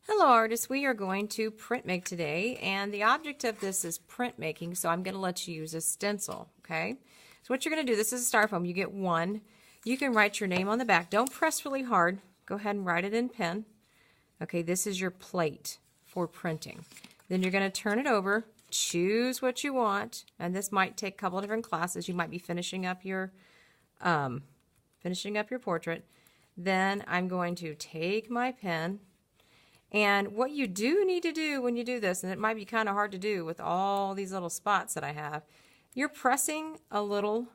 Hello artists, we are going to print make today, and the object of this is print making, so I'm going to let you use a stencil, okay? So what you're going to do, this is a styrofoam, you get one. You can write your name on the back. Don't press really hard. Go ahead and write it in pen. Okay, this is your plate for printing. Then you're going to turn it over, choose what you want, and this might take a couple of different classes. You might be finishing up your portrait. Then I'm going to take my pen. And what you do need to do when you do this, and it might be kind of hard to do with all these little spots that I have, you're pressing a little,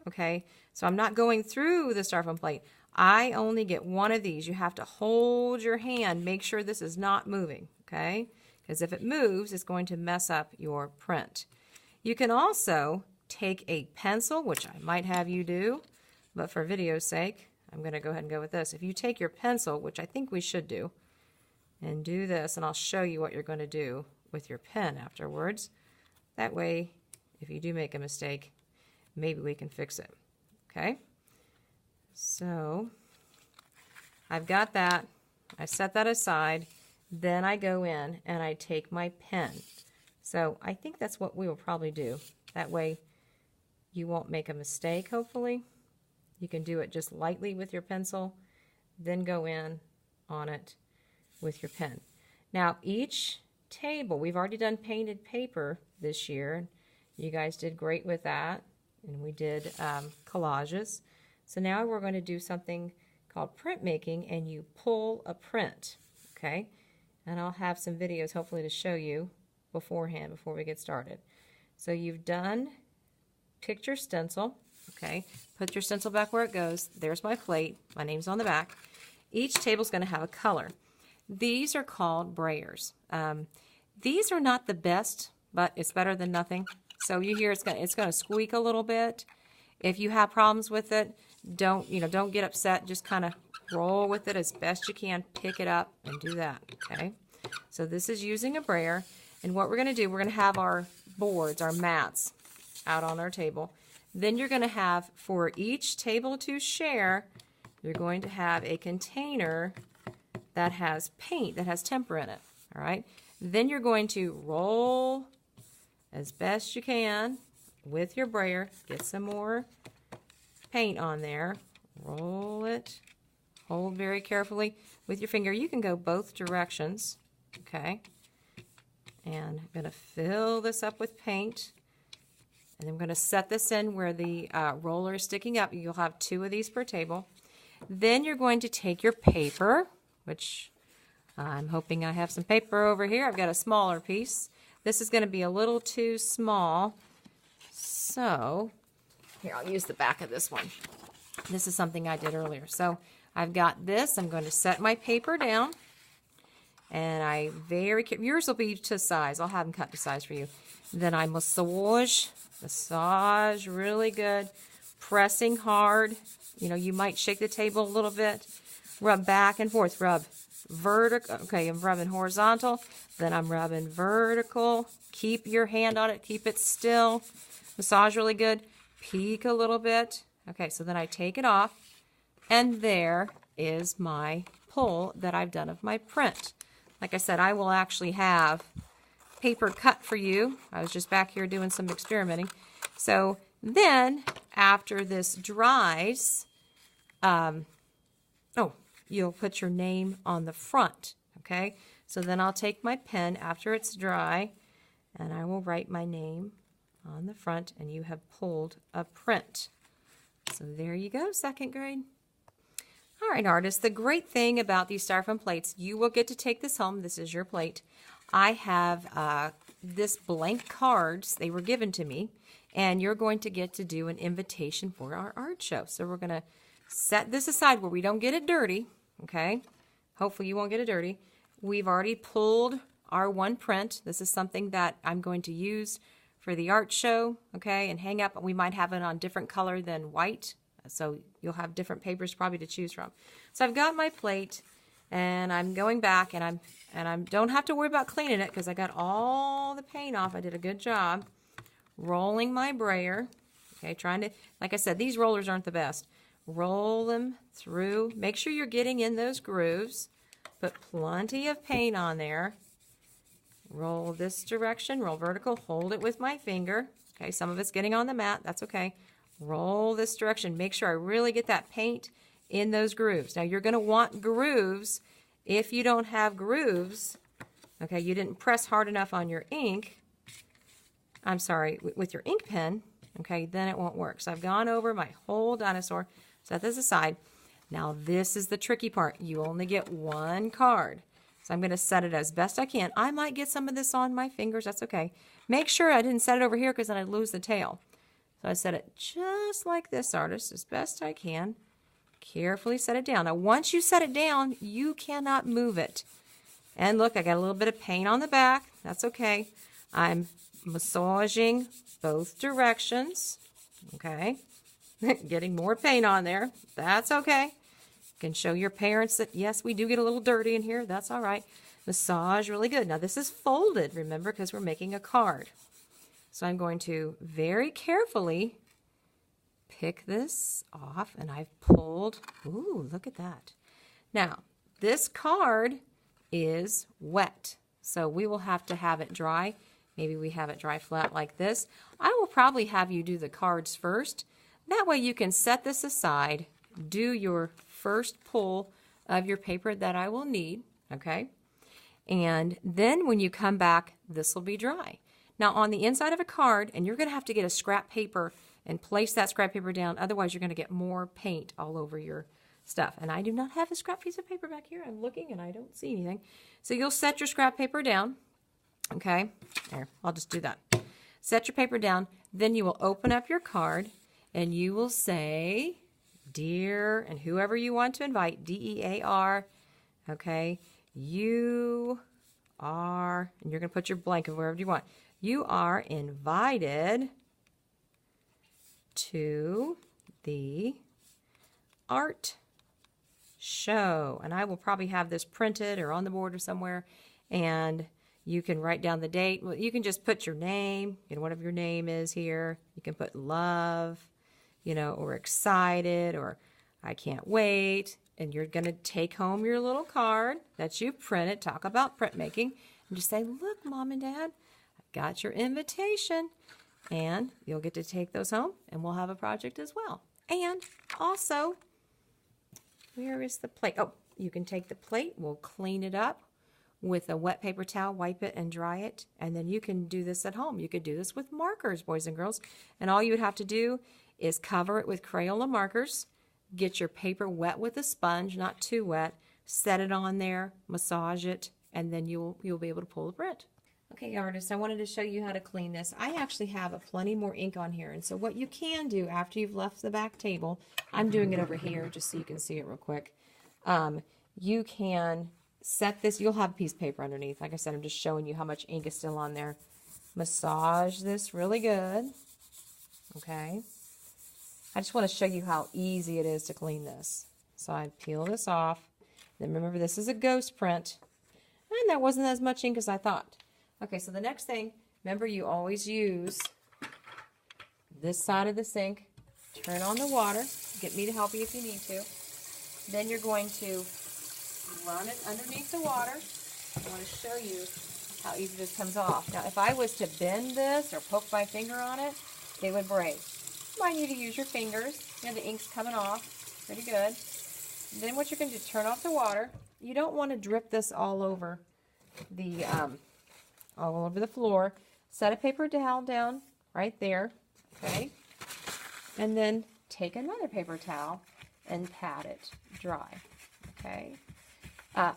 okay? So I'm not going through the styrofoam plate. I only get one of these. You have to hold your hand, make sure this is not moving, okay? Because if it moves, it's going to mess up your print. You can also take a pencil, which I might have you do, but for video's sake, I'm going to go ahead and go with this. If you take your pencil, which I think we should do, and do this, and I'll show you what you're going to do with your pen afterwards. That way, if you do make a mistake, maybe we can fix it. Okay? So, I've got that. I set that aside. Then I go in and I take my pen. So, I think that's what we will probably do. That way, you won't make a mistake, hopefully. You can do it just lightly with your pencil, then go in on it with your pen. Now each table, we've already done painted paper this year. You guys did great with that, and we did collages. So now we're going to do something called printmaking, and you pull a print, okay? And I'll have some videos hopefully to show you beforehand before we get started. So you've done picture stencil, okay? Put your stencil back where it goes. There's my plate. My name's on the back. Each table's going to have a color. These are called brayers. These are not the best, but it's better than nothing. So you hear it's going to squeak a little bit. If you have problems with it, don't get upset. Just kind of roll with it as best you can. Pick it up and do that. Okay. So this is using a brayer, and what we're going to do, we're going to have our boards, our mats, out on our table. Then you're going to have, for each table to share, you're going to have a container that has paint, that has tempera in it, all right? Then you're going to roll as best you can with your brayer. Get some more paint on there. Roll it. Hold very carefully with your finger. You can go both directions, okay? And I'm going to fill this up with paint. And I'm going to set this in where the roller is sticking up. You'll have 2 of these per table. Then you're going to take your paper, which I'm hoping I have some paper over here. I've got a smaller piece. This is going to be a little too small. So, here, I'll use the back of this one. This is something I did earlier. So, I've got this. I'm going to set my paper down. And yours will be to size. I'll have them cut to size for you. Then I massage really good. Pressing hard. You know, you might shake the table a little bit. Rub back and forth. Rub vertical. Okay, I'm rubbing horizontal. Then I'm rubbing vertical. Keep your hand on it. Keep it still. Massage really good. Peek a little bit. Okay, so then I take it off. And there is my pull that I've done of my print. Like I said, I will actually have paper cut for you. I was just back here doing some experimenting. So then, after this dries, you'll put your name on the front, okay? So then I'll take my pen after it's dry, and I will write my name on the front, and you have pulled a print. So there you go, 2nd grade. All right, artists, the great thing about these styrofoam plates, you will get to take this home. This is your plate. I have this blank cards. They were given to me, and you're going to get to do an invitation for our art show. So we're going to set this aside where we don't get it dirty, okay? Hopefully you won't get it dirty. We've already pulled our one print. This is something that I'm going to use for the art show, okay, and hang up. We might have it on different color than white, so you'll have different papers probably to choose from. So I've got my plate, and I'm going back, and I don't have to worry about cleaning it because I got all the paint off. I did a good job. Rolling my brayer, okay, trying to, like I said, these rollers aren't the best. Roll them through. Make sure you're getting in those grooves. Put plenty of paint on there. Roll this direction, roll vertical, hold it with my finger. Okay, some of it's getting on the mat, that's okay. Roll this direction, make sure I really get that paint in those grooves. Now you're gonna want grooves. If you don't have grooves, okay, you didn't press hard enough on your ink, I'm sorry, with your ink pen, okay, then it won't work. So I've gone over my whole dinosaur, set this aside. Now this is the tricky part. You only get one card. So I'm going to set it as best I can. I might get some of this on my fingers, that's okay. Make sure I didn't set it over here because then I'd lose the tail. So I set it just like this, artist, as best I can. Carefully set it down. Now once you set it down, you cannot move it. And look, I got a little bit of paint on the back. That's okay. I'm massaging both directions. Okay. Getting more paint on there. That's okay. You can show your parents that, yes, we do get a little dirty in here. That's all right. Massage really good. Now, this is folded, remember, because we're making a card. So I'm going to very carefully pick this off, and I've pulled. Ooh, look at that. Now, this card is wet, so we will have to have it dry. Maybe we have it dry flat like this. I will probably have you do the cards first. That way you can set this aside, do your first pull of your paper that I will need, okay? And then when you come back, this will be dry. Now on the inside of a card, and you're going to have to get a scrap paper and place that scrap paper down, otherwise you're going to get more paint all over your stuff. And I do not have a scrap piece of paper back here. I'm looking and I don't see anything. So you'll set your scrap paper down, okay? There, I'll just do that. Set your paper down, then you will open up your card, and you will say, dear, and whoever you want to invite, D-E-A-R, okay, you are, and you're going to put your blank of wherever you want. You are invited to the art show. And I will probably have this printed or on the board or somewhere, and you can write down the date. Well, you can just put your name, you know, whatever your name is here. You can put love, you know, or excited, or I can't wait. And you're going to take home your little card that you printed, talk about printmaking, and just say, look, Mom and Dad, I got your invitation. And you'll get to take those home, and we'll have a project as well. And also, where is the plate? Oh, you can take the plate. We'll clean it up with a wet paper towel, wipe it and dry it, and then you can do this at home. You could do this with markers, boys and girls, and all you would have to do is cover it with Crayola markers, get your paper wet with a sponge, not too wet, set it on there, massage it, and then you'll be able to pull the print. Okay, artists, I wanted to show you how to clean this. I actually have a plenty more ink on here, and so what you can do after you've left the back table, I'm doing it over here just so you can see it real quick. You can set this, you'll have a piece of paper underneath. Like I said, I'm just showing you how much ink is still on there. Massage this really good. Okay. I just want to show you how easy it is to clean this. So I peel this off. Then remember, this is a ghost print. And that wasn't as much ink as I thought. Okay, so the next thing, remember you always use this side of the sink. Turn on the water. Get me to help you if you need to. Then you're going to run it underneath the water. I want to show you how easy this comes off. Now, if I was to bend this or poke my finger on it, it would break. You might need to use your fingers. You know, the ink's coming off pretty good. Then what you're going to do, turn off the water. You don't want to drip this all over the floor. Set a paper towel down right there, okay? And then take another paper towel and pat it dry, okay?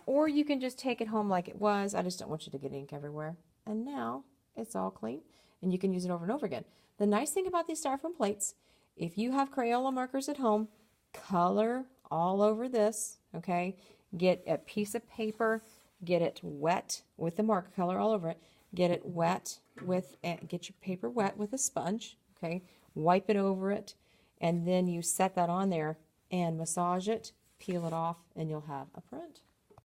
Or you can just take it home like it was. I just don't want you to get ink everywhere. And now it's all clean, and you can use it over and over again. The nice thing about these Styrofoam plates, if you have Crayola markers at home, color all over this, okay? Get a piece of paper, get it wet with the marker color all over it. Get it wet with, get your paper wet with a sponge, okay? Wipe it over it, and then you set that on there and massage it, peel it off, and you'll have a print.